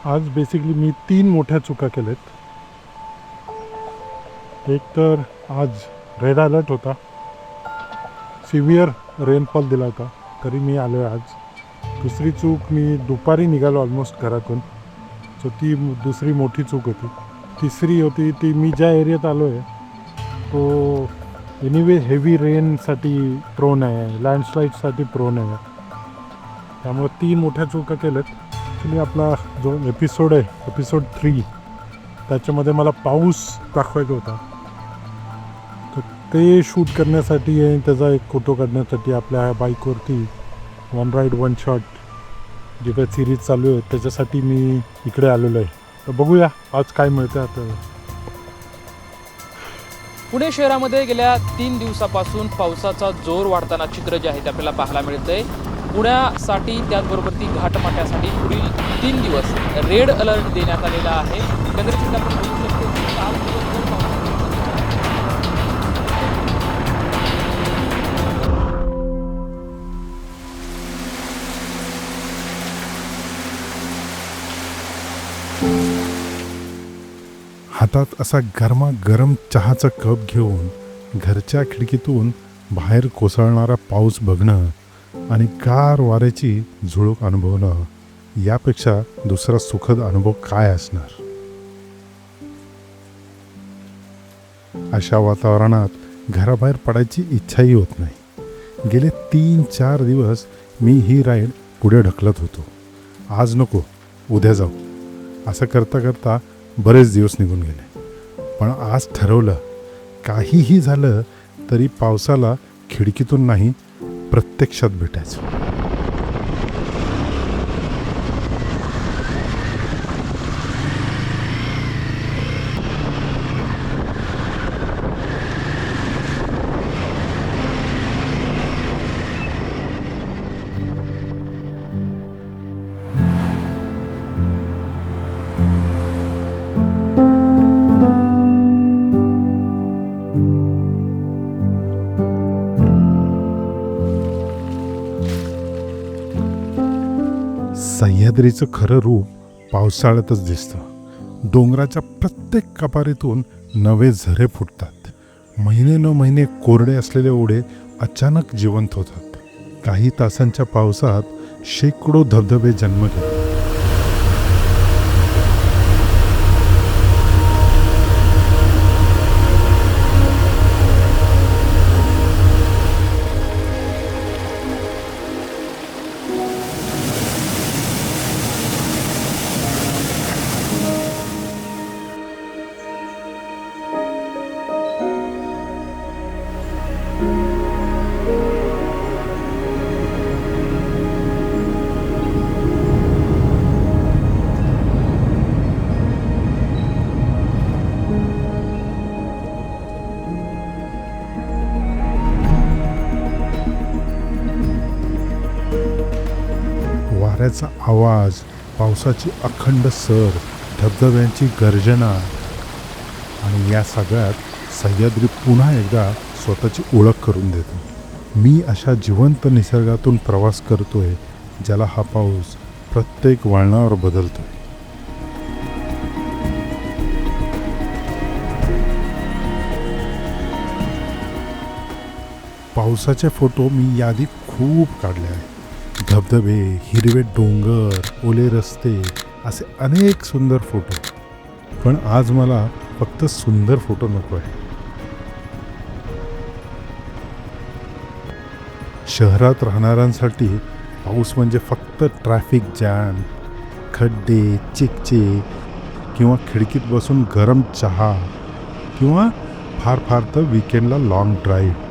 आज बेसिकली मी 3 मोठ्या चुका केल्यात. एक तर आज रेड अलर्ट होता, सिव्हिअर रेनफॉल दिला होता, तरी मी आलो आहे आज. दुसरी चूक, मी दुपारी निघालो ऑलमोस्ट घरातून, सो ती दुसरी मोठी चूक होती. तिसरी होती ती, मी ज्या एरियात आलो आहे तो एनिवे हेवी रेनसाठी प्रोन आहे, लँडस्लाईडसाठी प्रोन आहे. त्यामुळे 3 मोठ्या चुका केल्यात. ॲक्च्युली आपला जो एपिसोड आहे, एपिसोड 3, त्याच्यामध्ये मला पाऊस दाखवायचा होता, तर ते शूट करण्यासाठी आणि त्याचा एक फोटो काढण्यासाठी आपल्या बाईकवरती वन राईड वन शॉट जे काही सिरीज चालू आहे त्याच्यासाठी मी इकडे आलेलो आहे. तर बघूया आज काय मिळतं आता. पुणे शहरामध्ये गेल्या 3 दिवसापासून पावसाचा जोर वाढताना चित्र जे आहे ते आपल्याला पाहायला मिळतंय. पुण्यासाठी त्याचबरोबर ती घाटमाथ्यासाठी पुढील 3 दिवस रेड अलर्ट देण्यात आलेला आहे. एकंदरीत आपण बघू शकतो की 4 दिवस जर पावसाचा हातात असा गरमागरम चहाचा कप घेऊन घरच्या खिडकीतून बाहेर कोसळणारा पाऊस बघणं आणि गार वाऱ्याची झुळूक अनुभवणं, यापेक्षा दुसरा सुखद अनुभव काय असणार. अशा वातावरणात घराबाहेर पडायची इच्छाही होत नाही. गेले 3-4 दिवस मी ही राईड पुढे ढकलत होतो. आज नको, उद्या जाऊ, असं करता करता बरेच दिवस निघून गेले. पण आज ठरवलं, काहीही झालं तरी पावसाला खिडकीतून नाही, प्रत्यक्षात भेटायचं. सह्याद्रीचं खरं रूप पावसाळ्यातच दिसतं. डोंगराच्या प्रत्येक कपारीतून नवे झरे फुटतात. महिने न महिने कोरडे असलेले ओढे अचानक जिवंत होतात. काही तासांच्या पावसात शेकडो धबधबे जन्म घेतात. वाऱ्याचा आवाज, पावसाची अखंड सर, धबधब्यांची गर्जना, आणि या सगळ्यात सह्याद्री पुन्हा एकदा स्वतःची ओळख करून देतो. मी अशा जिवंत निसर्गातून प्रवास करतोय, ज्याला हा पाऊस प्रत्येक वळणावर बदलतोय. पावसाचे फोटो मी यादी खूप काढले आहेत. धबधबे, हिरवे डोंगर, ओले रस्ते, असे अनेक सुंदर फोटो. पण आज मला फक्त सुंदर फोटो नको आहे. शहरात राहणाऱ्यांसाठी पाऊस म्हणजे फक्त ट्रॅफिक जॅम, खड्डे, चिकचिक, किंवा खिडकीत बसून गरम चहा, किंवा फार फार तर विकेंडला लॉंग ड्राईव्ह.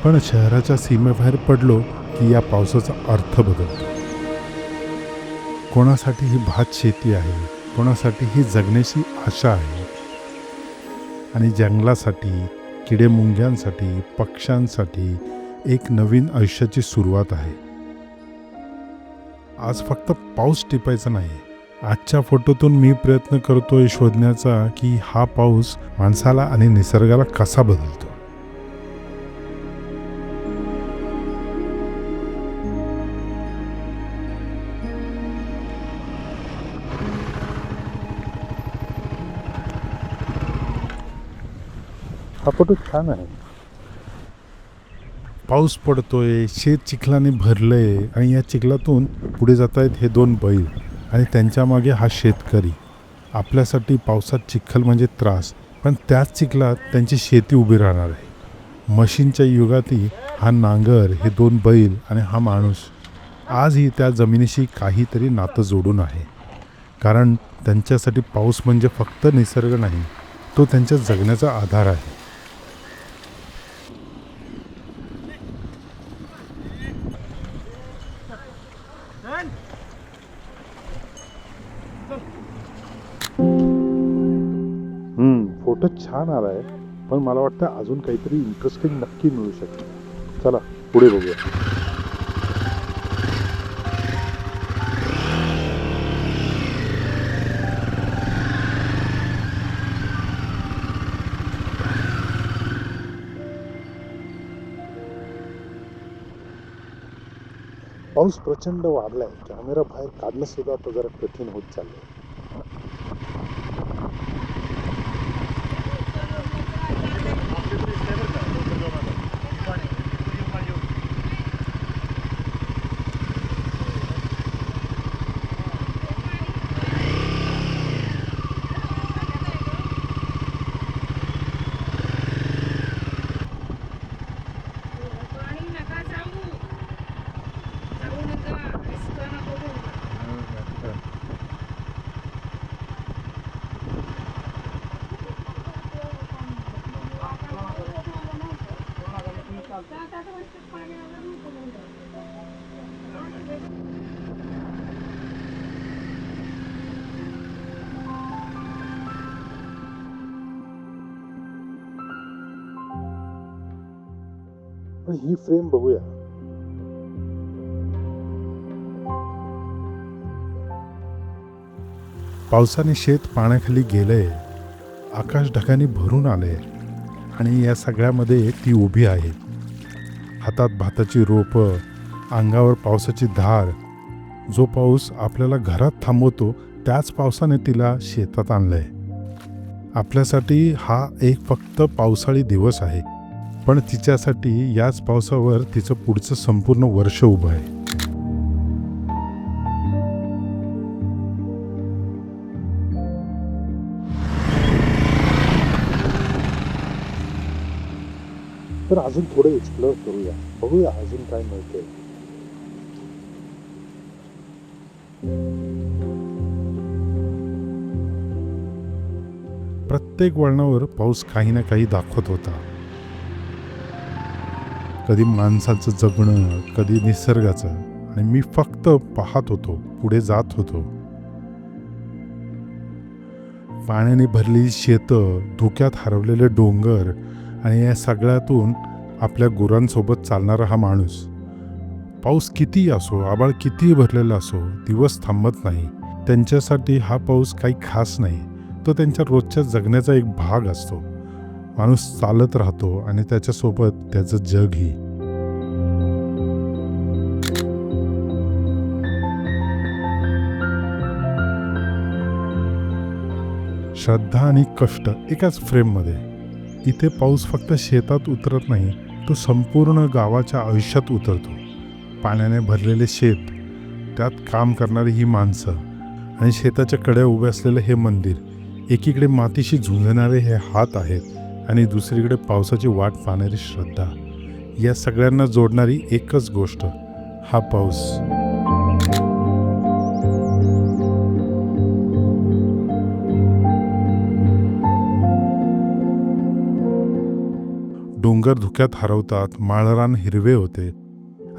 पण शहराच्या सीमेबाहेर पडलो की या पावसाचा अर्थ बदलतो. कोणासाठी ही भात शेती आहे, कोणासाठी ही जगण्याची आशा आहे, आणि जंगलासाठी, किडेमुंग्यांसाठी, पक्ष्यांसाठी एक नवीन आयुष्याची सुरुवात आहे. आज फक्त पाऊस टिपायचा नाही. आजच्या फोटोतून मी प्रयत्न करतोय शोधण्याचा की हा पाऊस माणसाला आणि निसर्गाला कसा बदलतो. हा फोटो छान आहे. पाऊस पडतोय, शेत चिखलाने भरलंय आणि या चिखलातून पुढे जात आहेत हे 2 बैल आणि त्यांच्या मागे हा शेतकरी. आपल्यासाठी पावसात चिखल म्हणजे त्रास, पण त्याच चिखलात त्यांची शेती उभी राहणार आहे. मशीनच्या युगातही हा नांगर, हे 2 बैल आणि हा माणूस आजही त्या जमिनीशी काहीतरी नातं जोडून आहे. कारण त्यांच्यासाठी पाऊस म्हणजे फक्त निसर्ग नाही, तो त्यांच्या जगण्याचा आधार आहे. फोटो छान आलाय, पण मला वाटतं अजून काहीतरी इंटरेस्टिंग नक्की मिळू शकतं. चला पुढे बघूया. पाऊस प्रचंड वाढलाय. कॅमेरा बाहेर काढणं सुद्धा आता जरा कठीण होत चाललंय. पण ही फ्रेम बघूया. पावसाने शेत पाण्याखाली गेलंय, आकाश ढगाने भरून आलंय आणि या सगळ्यामध्ये ती उभी आहे. हातात भाताची रोपं, अंगावर पावसाची धार. जो पाऊस आपल्याला घरात थांबवतो त्याच पावसाने तिला शेतात आणलंय. आपल्यासाठी हा एक फक्त पावसाळी दिवस आहे, पण तिच्यासाठी याच पावसावर तिचं पुढचं संपूर्ण वर्ष उभं आहे. तर अजून थोडं एक्सप्लोअर करूया, बघूया अजून काय मिळतंय. प्रत्येक वळणावर पाऊस काही ना काही दाखवत होता. कधी माणसाचं जगणं, कधी निसर्गाचं, आणि मी फक्त पाहत होतो, पुढे जात होतो. पाण्याने भरलेली शेतं, धुक्यात हरवलेले डोंगर आणि या सगळ्यातून आपल्या गुरांसोबत चालणारा हा माणूस. पाऊस कितीही असो, आभाळ कितीही भरलेला असो, दिवस थांबत नाही. त्यांच्यासाठी हा पाऊस काही खास नाही, तो त्यांच्या रोजच्या जगण्याचा एक भाग असतो. माणूस चालत राहतो आणि त्याच्यासोबत त्याचं जगही. श्रद्धा आणि कष्ट एकाच फ्रेममध्ये. इथे पाऊस फक्त शेतात उतरत नाही, तो संपूर्ण गावाच्या आयुष्यात उतरतो. पाण्याने भरलेले शेत, त्यात काम करणारी ही माणसं आणि शेताच्या कड्या उभे असलेलं हे मंदिर. एकीकडे मातीशी झुंजणारे हे हात आहेत आणि दुसरीकडे पावसाची वाट पाहणारी श्रद्धा. या सगळ्यांना जोडणारी एकच गोष्ट, हा पाऊस. डोंगर धुक्यात हरवतात, माळरान हिरवे होते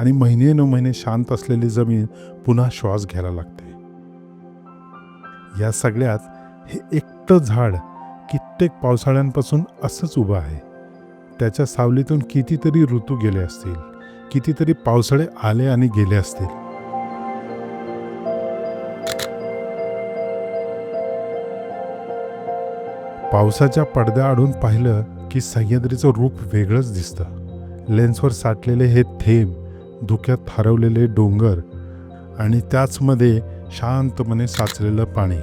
आणि महिने शांत असलेली जमीन पुन्हा श्वास घ्यायला लागते. या सगळ्यात हे एकटं झाड कित्येक पावसाळ्यांपासून असंच उभं आहे. त्याच्या सावलीतून कितीतरी ऋतू गेले असतील, कितीतरी पावसाळे आले आणि गेले असतील. पावसाच्या पडद्याआडून पाहिलं की सह्याद्रीचं रूप वेगळंच दिसतं. लेन्सवर साठलेले हे थेंब, धुक्यात हरवलेले डोंगर आणि त्याचमध्ये शांतपणे साचलेलं पाणी.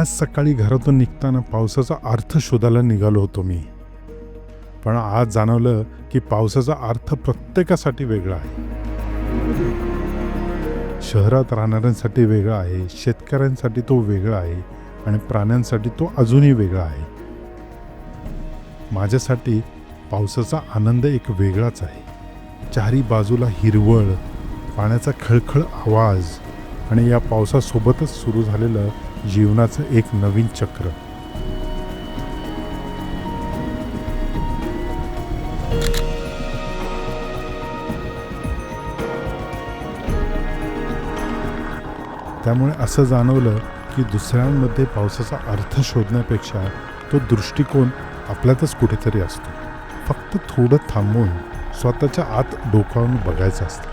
आज सकाळी घरातून निघताना पावसाचा अर्थ शोधायला निघालो होतो मी, पण आज जाणवलं की पावसाचा अर्थ प्रत्येकासाठी वेगळा आहे. शहरात राहणाऱ्यांसाठी वेगळा आहे, शेतकऱ्यांसाठी तो वेगळा आहे आणि प्राण्यांसाठी तो अजूनही वेगळा आहे. माझ्यासाठी पावसाचा आनंद एक वेगळाच आहे. चारी बाजूला हिरवळ, पाण्याचा खळखळ आवाज आणि या पावसासोबतच सुरू झालेलं जीवनाचं एक नवीन चक्र. त्यामुळे असं जाणवलं की दुसऱ्यांमध्ये पावसाचा अर्थ शोधण्यापेक्षा तो दृष्टिकोन आपल्यातच कुठेतरी असतो. फक्त थोडं थांबून स्वतःच्या आत डोकावून बघायचं असतं.